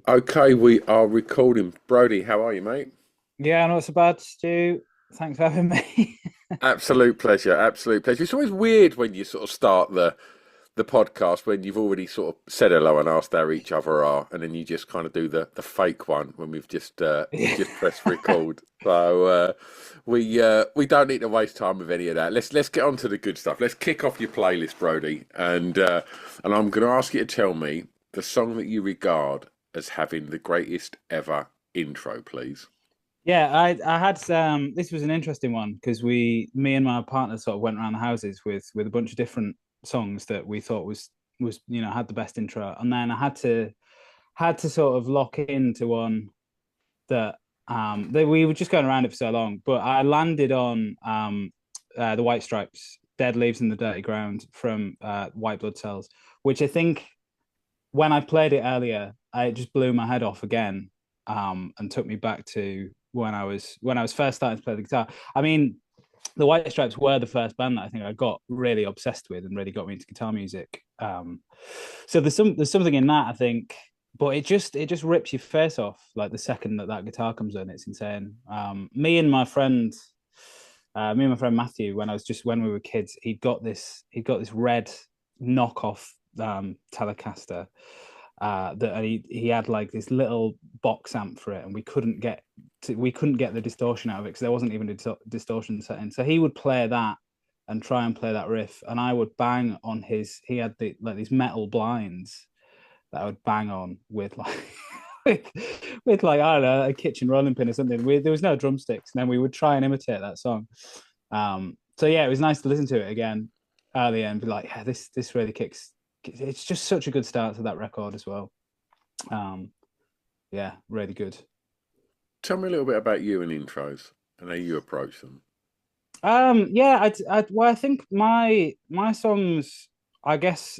Okay, we are recording. Brodie, how are you, mate? Yeah, not so bad, Stu. Thanks for having me. Absolute pleasure, absolute pleasure. It's always weird when you sort of start the podcast when you've already sort of said hello and asked how each other are, and then you just kind of do the fake one when we've Yeah. just pressed record. So we don't need to waste time with any of that. Let's get on to the good stuff. Let's kick off your playlist, Brodie, and I'm going to ask you to tell me the song that you regard as having the greatest ever intro, please. Yeah, I had this was an interesting one because me and my partner sort of went around the houses with a bunch of different songs that we thought was had the best intro, and then I had to sort of lock into one that we were just going around it for so long, but I landed on the White Stripes, Dead Leaves in the Dirty Ground from White Blood Cells, which I think when I played it earlier, it just blew my head off again, and took me back to when I was first starting to play the guitar. I mean, the White Stripes were the first band that I think I got really obsessed with and really got me into guitar music. So there's something in that I think, but it just rips your face off like the second that guitar comes in. It's insane. Me and my friend Matthew, when we were kids, he'd got this red knockoff Telecaster, that he had like this little box amp for it, and we couldn't get the distortion out of it because there wasn't even a distortion setting. So he would play that and try and play that riff, and I would bang on his. He had these metal blinds that I would bang on with like with, with like I don't know, a kitchen rolling pin or something. There was no drumsticks, and then we would try and imitate that song. So yeah, it was nice to listen to it again earlier and be like, yeah, this really kicks. It's just such a good start to that record as well. Um, yeah, really good. Tell me a little bit about you and intros and how you approach them. Yeah, well, I think my songs, I guess,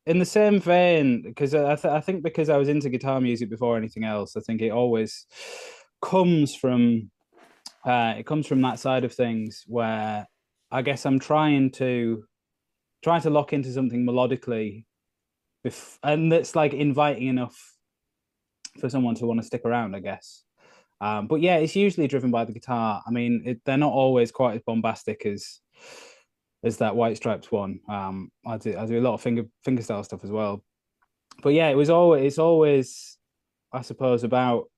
in the same vein, because I think because I was into guitar music before anything else, I think it always comes from that side of things where I guess I'm trying to lock into something melodically, and that's like inviting enough for someone to want to stick around, I guess. But yeah, it's usually driven by the guitar. I mean, they're not always quite as bombastic as that White Stripes one. I do a lot of fingerstyle stuff as well. But yeah, it's always I suppose about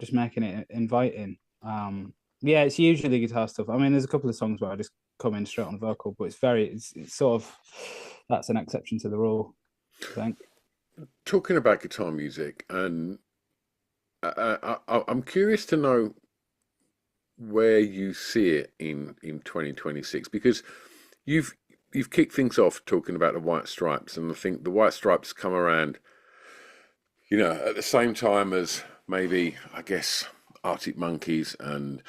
just making it inviting. Yeah, it's usually guitar stuff. I mean, there's a couple of songs where I just come in straight on vocal, but it's sort of that's an exception to the rule, I think. Talking about guitar music, and I'm curious to know where you see it in 2026 because you've you've kicked things off talking about the White Stripes, and I think the White Stripes come around, at the same time as maybe I guess Arctic Monkeys and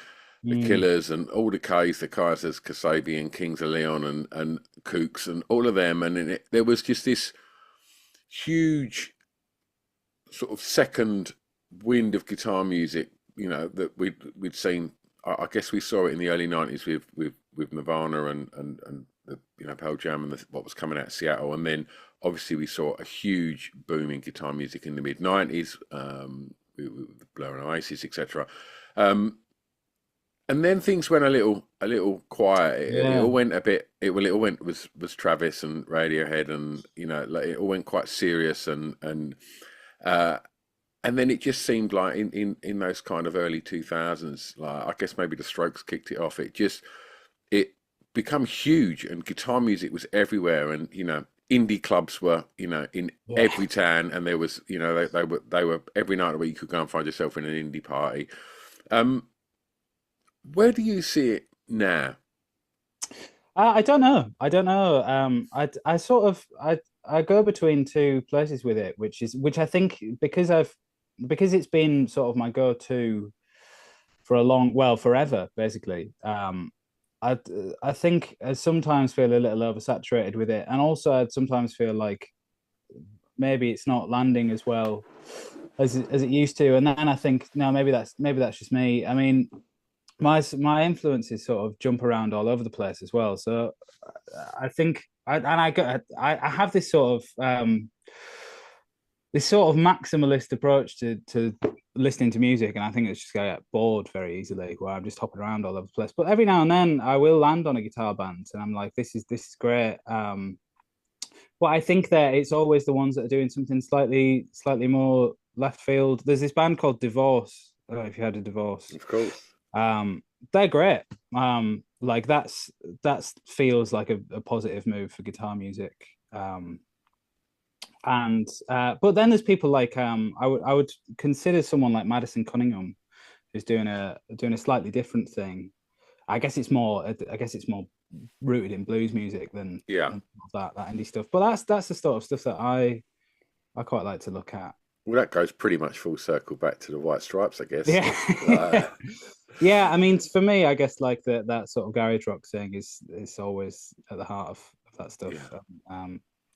the Mm, Killers and all the K's, the Kaisers, Kasabian, Kings of Leon, and Kooks, and all of them, and there was just this huge sort of second wind of guitar music, that we'd seen. I guess we saw it in the early '90s with Nirvana and the Pearl Jam and what was coming out of Seattle, and then obviously we saw a huge boom in guitar music in the mid '90s, with Blur and Oasis, etc. Um, and then things went a little quiet. It yeah. all went a bit. It all went was Travis and Radiohead, and like it all went quite serious, uh, and then it just seemed like in those kind of early 2000s, like I guess maybe the Strokes kicked it off. It become huge, and guitar music was everywhere, and indie clubs were in Yeah. every town, and there was they were every night of the week you could go and find yourself in an indie party. Um, where do you see it now? I don't know. I don't know. I sort of I go between two places with it, which I think because it's been sort of my go-to for forever, basically. I I think I sometimes feel a little oversaturated with it, and also I'd sometimes feel like maybe it's not landing as well as it used to. And then I think no, maybe that's just me. I mean, my influences sort of jump around all over the place as well. So I think I have this sort of this sort of maximalist approach to listening to music, and I think it's just gonna get bored very easily, where I'm just hopping around all over the place. But every now and then, I will land on a guitar band, and I'm like, this is great. But I think that it's always the ones that are doing something slightly more left field. There's this band called Divorce. I don't know if you heard of Divorce. Of course. They're great. Like that feels like a positive move for guitar music. And but then there's people like I would consider someone like Madison Cunningham, who's doing a slightly different thing. I guess it's more rooted in blues music Yeah. than that indie stuff. But that's the sort of stuff that I quite like to look at. Well, that goes pretty much full circle back to the White Stripes, I guess. Yeah. Yeah, I mean, for me, I guess like that sort of garage rock thing is always at the heart of that stuff. Yeah.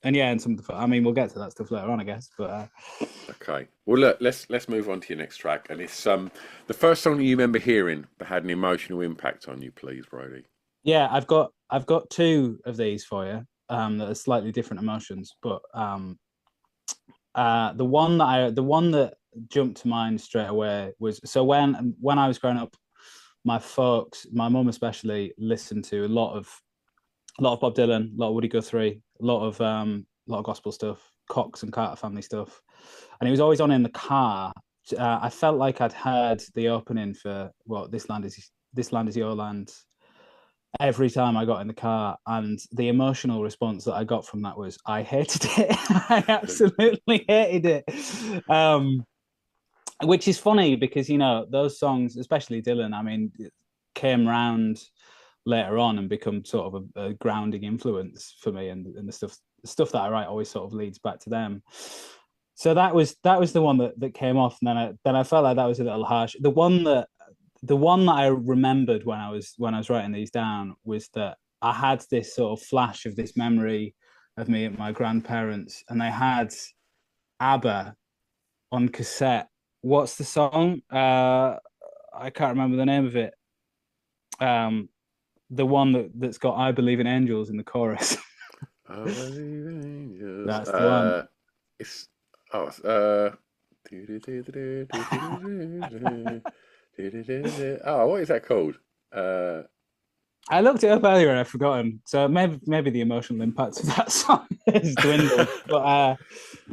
And yeah, and some of the, I mean, we'll get to that stuff later on, I guess. But Okay. Well, look, let's move on to your next track, and it's the first song that you remember hearing that had an emotional impact on you, please, Brodie. yeah, I've got two of these for you, that are slightly different emotions, but the one that jumped to mind straight away was, so when I was growing up, my folks, my mum especially, listened to a lot of Bob Dylan, a lot of Woody Guthrie, a lot of gospel stuff, Cox and Carter family stuff, and it was always on in the car. I felt like I'd heard the opening for This Land Is Your Land every time I got in the car, and the emotional response that I got from that was I hated it. I absolutely hated it. Which is funny because those songs, especially Dylan, I mean, came round later on and become sort of a grounding influence for me, and the stuff that I write always sort of leads back to them. So that was the one that came off, and then I felt like that was a little harsh. The one that I remembered when I was writing these down was that I had this sort of flash of this memory of me at my grandparents, and they had ABBA on cassette. What's the song? I can't remember the name of it. The one that's got "I Believe in Angels" in the chorus. I believe in angels. That's the one. It's oh, oh, what is that called? Uh, I looked it up earlier and I've forgotten. So maybe the emotional impact of that song has dwindled. But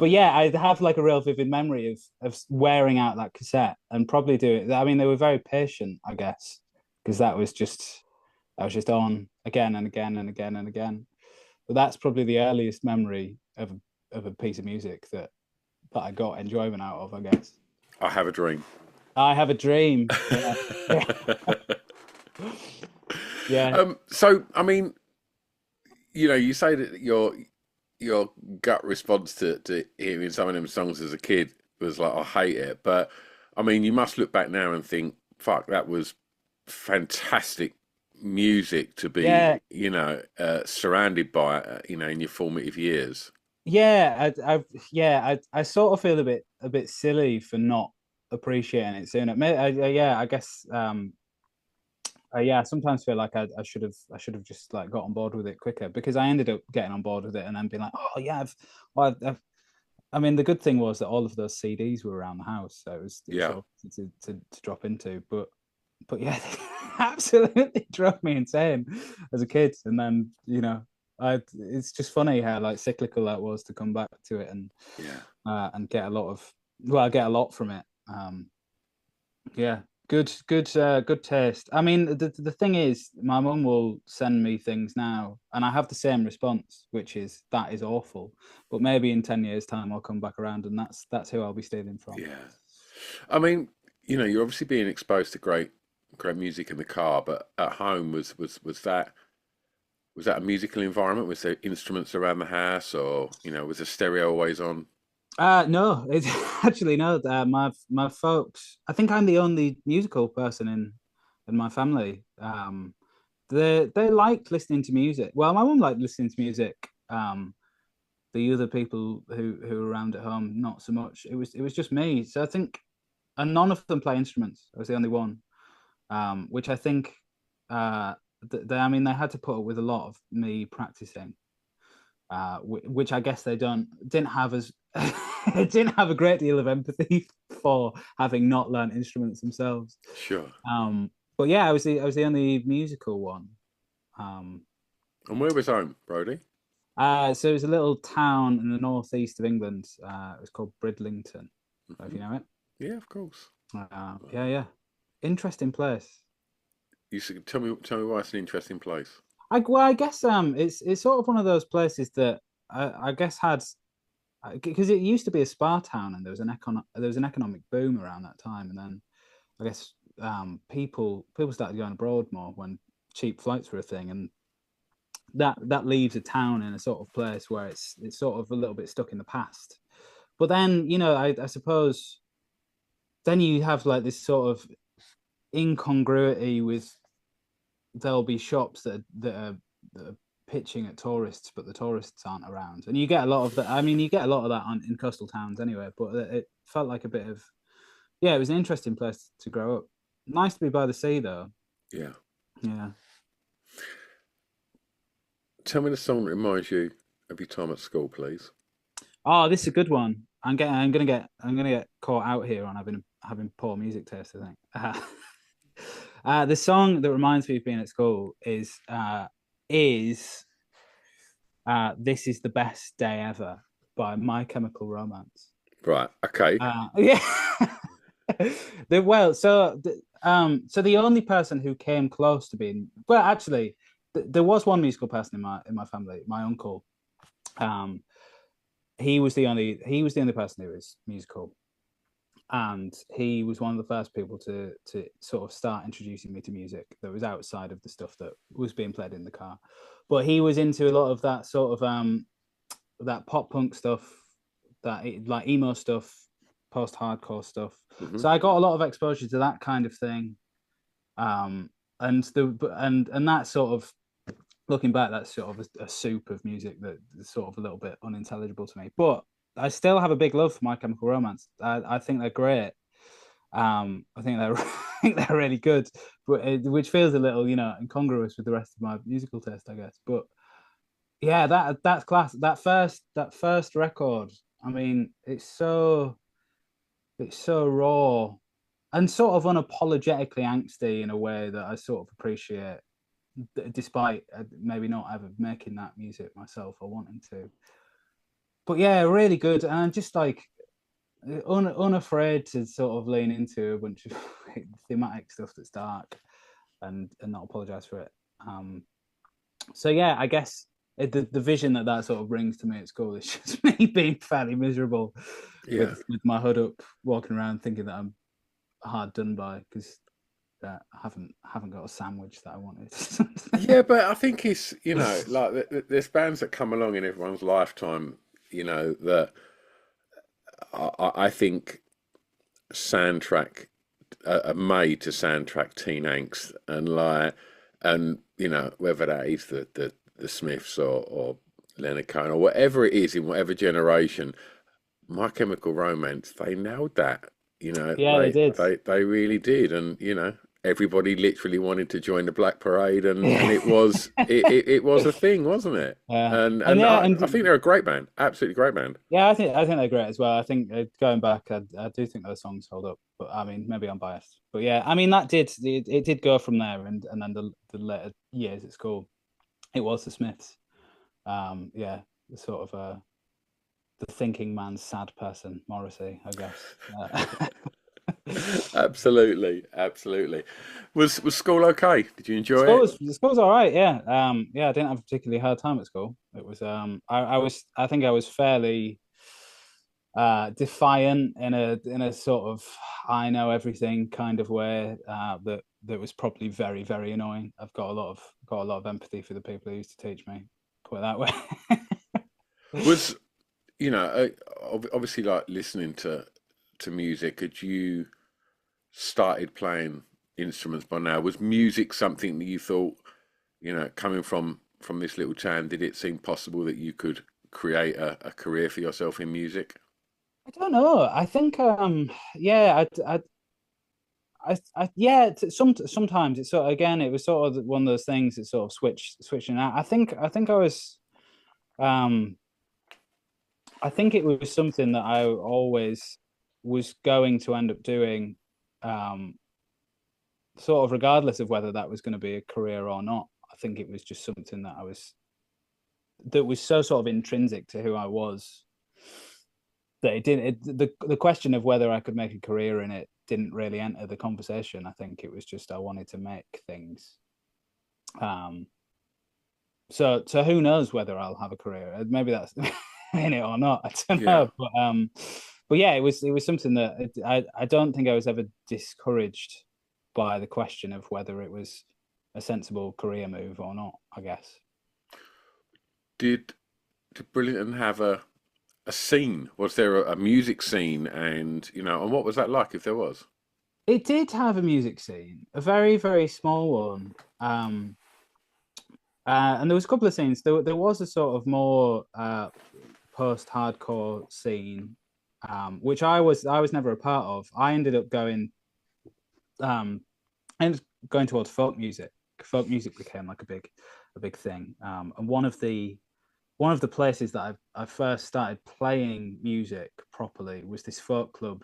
yeah, I have like a real vivid memory of wearing out that cassette and probably do it. I mean, they were very patient, I guess, because that was just on again and again and again and again. But that's probably the earliest memory of a piece of music that I got enjoyment out of, I guess. I have a dream. I have a dream. Yeah. Yeah. So I mean, you say that your gut response to hearing some of them songs as a kid was like, I hate it. But I mean, you must look back now and think, fuck, that was fantastic music to Yeah. be, surrounded by, in your formative years. Yeah, I sort of feel a bit silly for not appreciating it sooner. Yeah, I guess. Yeah, I sometimes feel like I should have just like got on board with it quicker, because I ended up getting on board with it and then being like, oh yeah, I mean, the good thing was that all of those CDs were around the house, so it was Yeah. sort of to drop into. But yeah, they absolutely drove me insane as a kid, and then it's just funny how like cyclical that was to come back to it Yeah. and get a lot of, well, I get a lot from it. Yeah, good taste. I mean, the thing is, my mum will send me things now, and I have the same response, which is that is awful. But maybe in 10 years' time, I'll come back around, and that's who I'll be stealing from. Yeah. I mean, you're obviously being exposed to great music in the car, but at home was that a musical environment? Was there instruments around the house, or was the stereo always on? No, it's actually no. My folks, I think I'm the only musical person in my family. They liked listening to music. Well, my mum liked listening to music. The other people who were around at home, not so much. It was just me. So I think, and none of them play instruments. I was the only one. Which I think, I mean, they had to put up with a lot of me practicing. which I guess they didn't have as didn't have a great deal of empathy for, having not learned instruments themselves. Sure. But yeah, I was the only musical one. Um, And where was home, Brodie? so it was a little town in the northeast of England. It was called Bridlington. If Hmm. you know it. Yeah, of course. Yeah, yeah. Interesting place. You should tell me why it's an interesting place. I guess it's sort of one of those places that I guess had, because it used to be a spa town, and there was an economic boom around that time, and then I guess people started going abroad more when cheap flights were a thing, and that leaves a town in a sort of place where it's sort of a little bit stuck in the past. But then, I suppose then you have like this sort of incongruity with, there'll be shops that are pitching at tourists, but the tourists aren't around, and you get a lot of that. I mean, you get a lot of that in coastal towns anyway. But it felt like a bit of, yeah, it was an interesting place to grow up. Nice to be by the sea, though. Yeah. Yeah. Tell me the song that reminds you of your time at school, please. Oh, this is a good one. I'm gonna get caught out here on having poor music taste, I think. The song that reminds me of being at school is "This Is the Best Day Ever" by My Chemical Romance. Right. Okay. Yeah. So the only person who came close to being, well, actually, there was one musical person in my family, my uncle. Um, he was the only person who was musical, and he was one of the first people to sort of start introducing me to music that was outside of the stuff that was being played in the car. But he was into a lot of that sort of that pop punk stuff, like emo stuff, post hardcore stuff. Hmm. So I got a lot of exposure to that kind of thing. And that sort of, looking back, that's sort of a soup of music that is sort of a little bit unintelligible to me. But I still have a big love for My Chemical Romance. I think they're great. I think they're I think they're really good, but which feels a little, incongruous with the rest of my musical taste, I guess. But yeah, that's class. That first record. I mean, it's so raw and sort of unapologetically angsty in a way that I sort of appreciate, despite maybe not ever making that music myself or wanting to. But yeah, really good, and just like unafraid to sort of lean into a bunch of thematic stuff that's dark, and not apologize for it. So yeah, I guess the vision that sort of brings to me at school is just me being fairly miserable Yeah. with my hood up, walking around thinking that I'm hard done by because I haven't got a sandwich that I wanted. Yeah, but I think it's, like there's bands that come along in everyone's lifetime, that I think soundtrack are made to soundtrack teen angst, and like, and whether that is the Smiths or Leonard Cohen or whatever it is in whatever generation. My Chemical Romance, they nailed that. Yeah, they did. They really did, and everybody literally wanted to join the Black Parade, and Yeah. it was a thing, wasn't it? Yeah, And and and yeah, I think they're a great band, absolutely great band. yeah, I think they're great as well. I think going back, I do think those songs hold up. But I mean, maybe I'm biased. But yeah, I mean it did go from there, and then the later years at school, it was the Smiths. Yeah, the sort of the thinking man's sad person, Morrissey, I guess. Absolutely, absolutely. Was school okay? Did you enjoy School it? was school's all right, yeah. Yeah, I didn't have a particularly hard time at school. It was I think I was fairly defiant in a sort of I know everything kind of way, that was probably very, very annoying. I've got a lot of empathy for the people who used to teach me, put it that way. Was obviously, like, listening to music? Had you started playing instruments by now? Was music something that you thought, coming from this little town, did it seem possible that you could create a career for yourself in music? I don't know. I think yeah, yeah. Sometimes it's sort of, again, it was sort of one of those things that sort of switching out. I think I was. Um, I think it was something that I always was going to end up doing, um, sort of regardless of whether that was going to be a career or not. I think it was just something that was so sort of intrinsic to who I was that it didn't. The question of whether I could make a career in it didn't really enter the conversation. I think it was just I wanted to make things. Um, so who knows whether I'll have a career? Maybe that's in it or not. I don't Yeah. know. But yeah, it was something that I don't think I was ever discouraged by the question of whether it was a sensible career move or not, I guess. Did did Brilliant have a scene? Was there a music scene, and and what was that like if there was? It did have a music scene, a very, very small one. And there was a couple of scenes. There was a sort of more post-hardcore scene, which I was never a part of. I ended up um, going towards folk music. Folk music became like a big thing. And one of the places that I first started playing music properly was this folk club,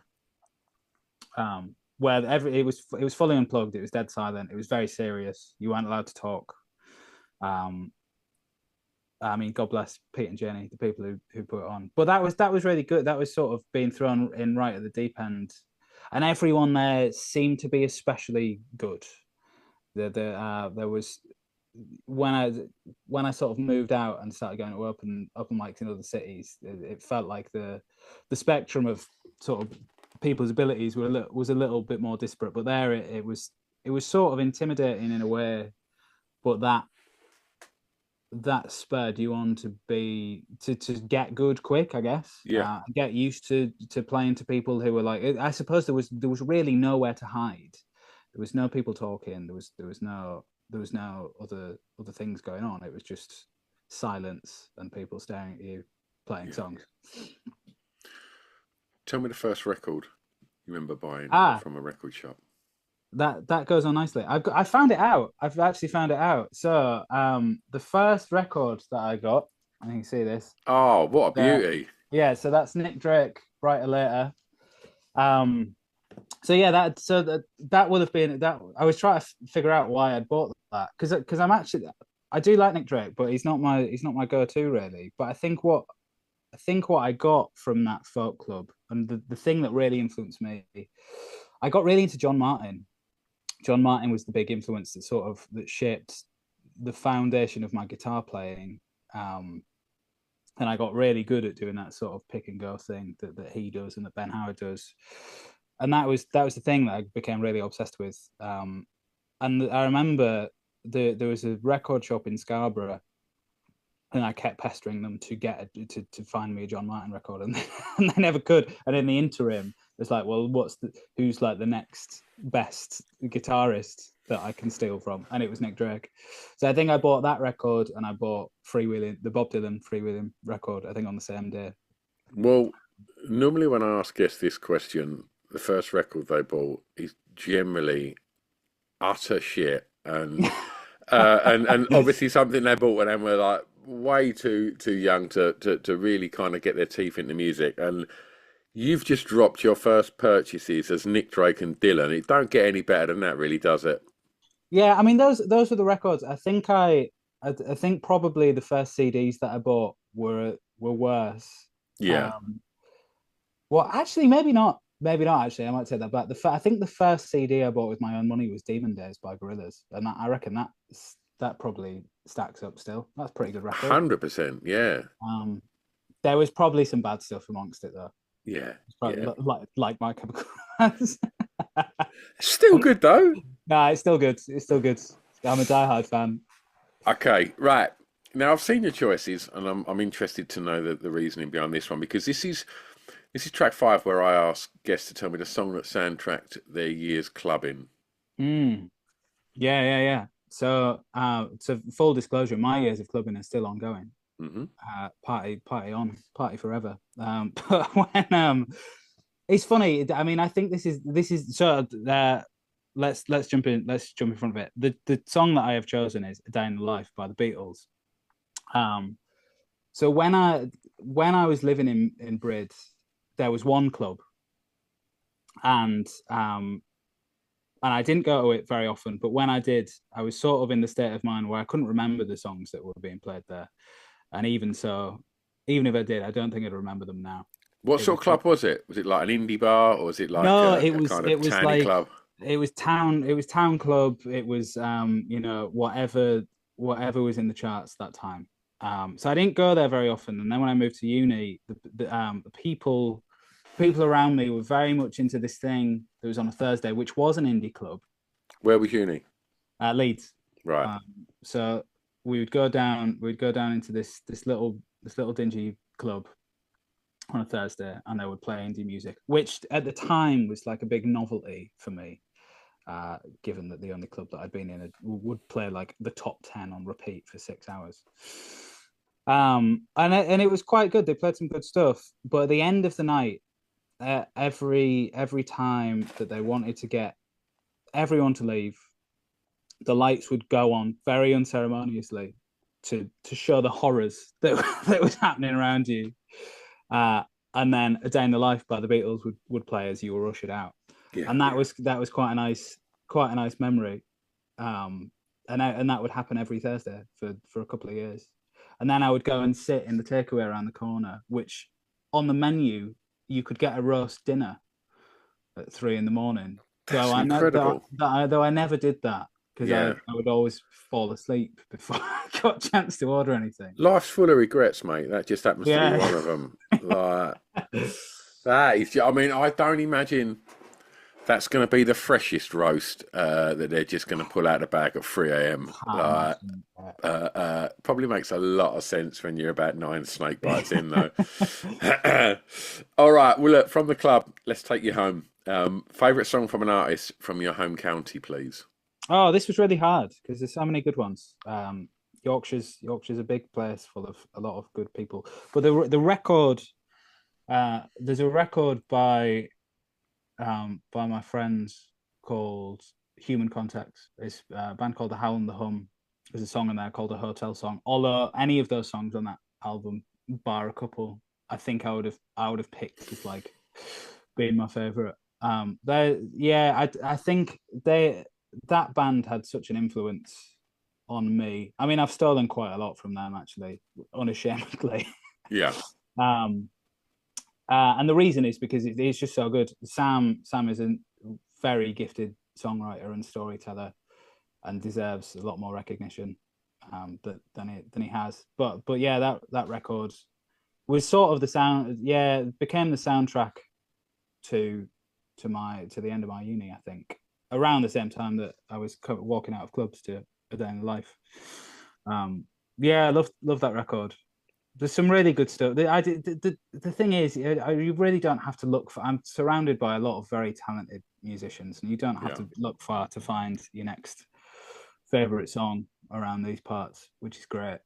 where it was fully unplugged. It was dead silent. It was very serious. You weren't allowed to talk. Um, I mean, God bless Pete and Jenny, the people who put it on. But that was really good. That was sort of being thrown in right at the deep end, and everyone there seemed to be especially good. There was when I sort of moved out and started going to open mics in other cities, it felt like the spectrum of sort of people's abilities was a little bit more disparate. But there, it was sort of intimidating in a way, but that spurred you on to get good quick, I guess. Yeah. Get used to playing to people who were like, I suppose there was really nowhere to hide. There was no people talking. There was no other things going on. It was just silence and people staring at you playing Yeah. songs. Tell me the first record you remember buying Ah, from a record shop. that goes on nicely. I found it out. I've actually found it out. So the first record that I got, I can see this. Oh, what a Uh, beauty. yeah, so that's Nick Drake, Brighter Later. Um, so yeah, that would have been that. I was trying to figure out why I'd bought that because I do like Nick Drake, but he's not my go-to really. But I think what I got from that folk club and the thing that really influenced me, I got really into John Martin. John Martin was the big influence that shaped the foundation of my guitar playing. Um, and I got really good at doing that sort of pick and go thing that he does and that Ben Howard does. And that was the thing that I became really obsessed with. And I remember there was a record shop in Scarborough, and I kept pestering them to find me a John Martin record, and and they never could. And in the interim, it's like, well, who's like the next best guitarist that I can steal from? And it was Nick Drake. So I think I bought that record, and I bought Freewheeling, the Bob Dylan Freewheeling record, I think on the same day. Well, normally when I ask guests this question, the first record they bought is generally utter shit, and obviously something they bought when they were like way too young to really kind of get their teeth into music. And you've just dropped your first purchases as Nick Drake and Dylan. It don't get any better than that, really, does it? Yeah, I mean those were the records. I think probably the first CDs that I bought were worse. Yeah, Um, well, actually, maybe not. Maybe not. Actually, I might say that. But I think the first CD I bought with my own money was Demon Days by Gorillaz, and I reckon that probably stacks up still. That's a pretty good record. 100%. Yeah, Um, there was probably some bad stuff amongst it though. yeah, It's yeah. probably like My Chemical Romance. Still good though. Nah, it's still good. It's still good. I'm a diehard fan. Okay, right. Now I've seen your choices, and I'm interested to know the reasoning behind this one because this is track five where I ask guests to tell me the song that soundtracked their year's clubbing. Mm. Yeah, yeah, yeah. So full disclosure, my years of clubbing are still ongoing. Hmm. Party on, party forever. But it's funny. I mean, I think this is so. Let's jump in. Let's jump in front of it. The song that I have chosen is "A Day in the Life" by the Beatles. Um, So when I was living in Brid, there was one club, and I didn't go to it very often. But when I did, I was sort of in the state of mind where I couldn't remember the songs that were being played there. And even so, even if I did, I don't think I'd remember them now. What It sort was of club was it? Was it like an indie bar, or was it like no, a kind it of was towny like club? it was town club. It was whatever was in the charts that time. So I didn't go there very often. And then when I moved to uni, the people around me were very much into this thing that was on a Thursday, which was an indie club, Where was uni? Leeds. Right. Um, so we'd go down into this little dingy club on a Thursday, and they would play indie music, which at the time was like a big novelty for me, given that the only club that I'd been in would play like the top 10 on repeat for 6 hours. And it was quite good. They played some good stuff, but at the end of the night, every time that they wanted to get everyone to leave, the lights would go on very unceremoniously to show the horrors that was happening around you. Uh, and then A Day in the Life by the Beatles would play as you were ushered out, Yeah. and that was quite a nice memory. And that would happen every Thursday for a couple of years, and then I would go and sit in the takeaway around the corner, which on the menu you could get a roast dinner at 3 in the morning. That's incredible. Though I never did that because Yeah. I would always fall asleep before I got a chance to order anything. Life's full of regrets, mate. That just happens to be Yeah. one of them. Like that is. I mean, I don't imagine that's going to be the freshest roast that they're just going to pull out the bag at 3 a.m. Like, probably makes a lot of sense when you're about 9 snake bites in, though. All right. Well, look, from the club, let's take you home. Favorite song from an artist from your home county, please. Oh, this was really hard because there's so many good ones. Yorkshire's a big place full of a lot of good people. But the record, there's a record by my friends called Human Context. It's a band called The Howl and the Hum. There's a song in there called A Hotel Song. Although any of those songs on that album, bar a couple, I think I would have picked as like being my favorite. I think that band had such an influence on me. I mean, I've stolen quite a lot from them, actually, unashamedly. Yeah. And the reason is because it's just so good. Sam is a very gifted songwriter and storyteller, and deserves a lot more recognition than he has. But yeah, that record was sort of the sound. Yeah, became the soundtrack to the end of my uni, I think, around the same time that I was walking out of clubs to A Day in the Life. Yeah, I love that record. There's some really good stuff. The thing is, you really don't have to look for. I'm surrounded by a lot of very talented musicians, and you don't have to look far to find your next favorite song around these parts, which is great.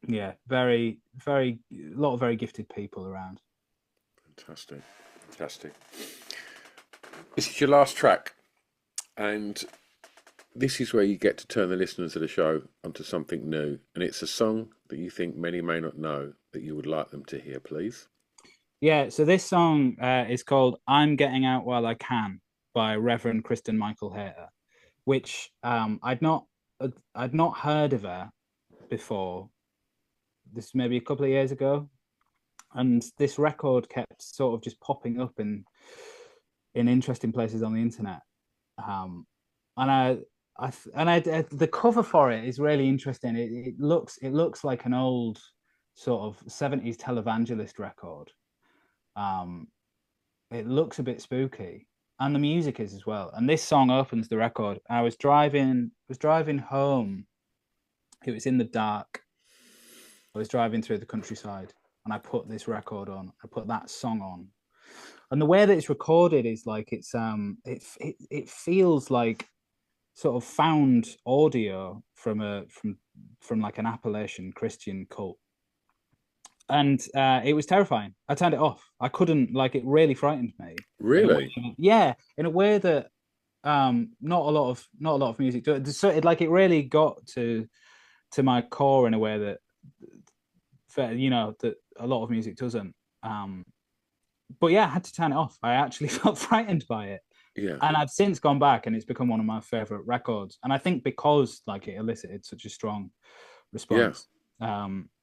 Yeah, very, very, a lot of very gifted people around. Fantastic. This is your last track, and this is where you get to turn the listeners of the show onto something new, and it's a song that you think many may not know that you would like them to hear, please. Yeah, so this song is called "I'm Getting Out While I Can" by Reverend Kristen Michael Hayter, which I'd not heard of her before. This maybe a couple of years ago, and this record kept sort of just popping up in interesting places on the internet. And the cover for it is really interesting. It looks like an old sort of 70s televangelist record. It looks a bit spooky, and the music is as well. And this song opens the record. I was driving home. It was in the dark. I was driving through the countryside, and I put this record on. I put that song on, and the way that it's recorded is like it feels like sort of found audio from like an Appalachian Christian cult, and it was terrifying. I turned it off. I couldn't, like, it really frightened me. Really? In a way that not a lot of music do. So it really got to my core in a way that you know, that a lot of music doesn't. But yeah, I had to turn it off. I actually felt frightened by it. Yeah, And I've since gone back and it's become one of my favorite records. And I think because like it elicited such a strong yeah, response.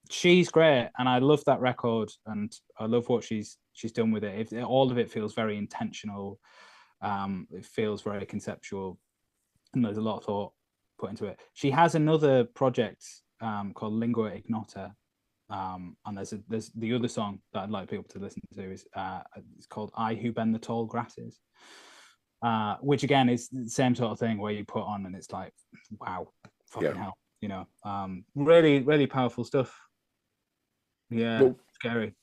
She's great, and I love that record, and I love what she's done with it. All of it feels very intentional. It feels very conceptual, and there's a lot of thought put into it. She has another project called Lingua Ignota, and there's the other song that I'd like people to listen to is it's called "I Who Bend the Tall Grasses," which again is the same sort of thing where you put on and it's like, wow, fucking yeah. hell, you know, really, really powerful stuff. Yeah, Well, scary.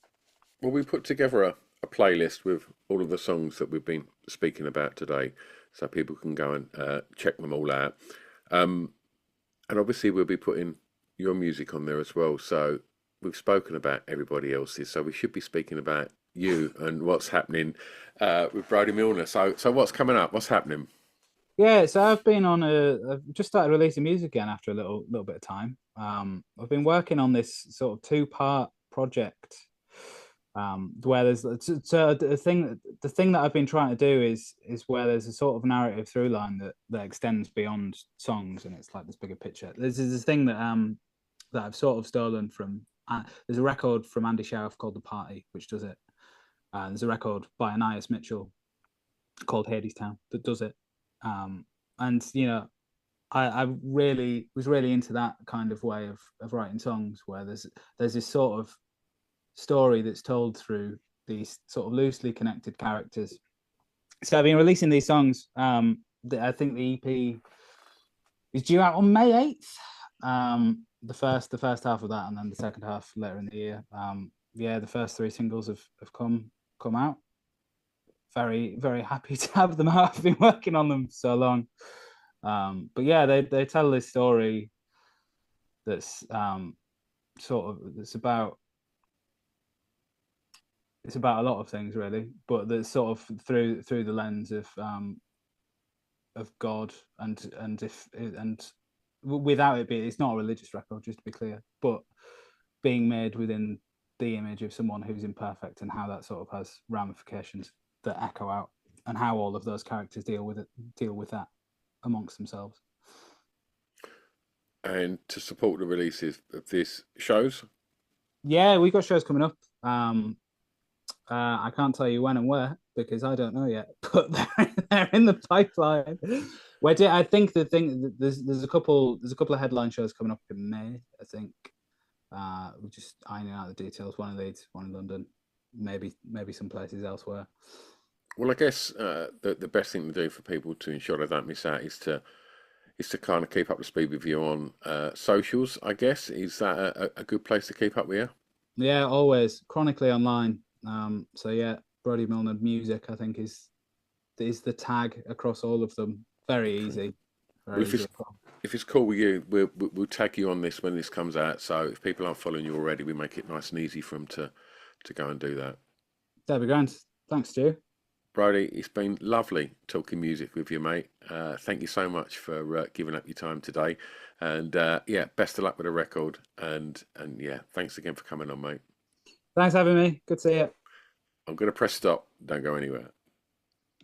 well, we put together a playlist with all of the songs that we've been speaking about today, so people can go and check them all out. Um, and obviously, we'll be putting your music on there as well. So we've spoken about everybody else's, so we should be speaking about you and what's happening with Brodie Milner. So what's coming up? What's happening? Yeah, so I've just started releasing music again after a little bit of time. I've been working on this sort of two-part project, where there's so the thing that I've been trying to do is where there's a sort of narrative through line that extends beyond songs, and it's like this bigger picture. This is this thing that I've sort of stolen from. There's a record from Andy Schauf called "The Party," which does it. There's a record by Anais Mitchell called Hadestown that does it. And you know, I really was really into that kind of way of writing songs where there's this sort of story that's told through these sort of loosely connected characters. So I've been releasing these songs. I think the EP is due out on May 8th. The first half of that, and then the second half later in the year. Yeah, the first three singles have come out. Very, very happy to have them out. I've been working on them so long. But yeah, they tell this story that's sort of it's about a lot of things really, but that's sort of through the lens of God and without it being, it's not a religious record, just to be clear, but being made within the image of someone who's imperfect and how that sort of has ramifications that echo out, and how all of those characters deal with that amongst themselves. And to support the releases of these shows, Yeah, we got shows coming up. I can't tell you when and where because I don't know yet, but they're in the pipeline. I think the thing there's a couple of headline shows coming up in May. I think we're just ironing out the details. One in Leeds, one in London, maybe some places elsewhere. well, I guess the best thing to do for people to ensure they don't miss out is to kind of keep up to speed with you on socials. I guess is that a good place to keep up with you? Yeah, always chronically online. So yeah, Brodie Milner music I think is the tag across all of them. Very easy, Well, very easy. if it's cool with you, we'll tag you on this when this comes out. So if people aren't following you already, we make it nice and easy for them to go and do that. That'd be grand. Thanks, Stu. Brodie, it's been lovely talking music with you, mate. Thank you so much for giving up your time today, and yeah, best of luck with the record. And yeah, thanks again for coming on, mate. Thanks for having me. Good to see you. I'm going to press stop. Don't go anywhere.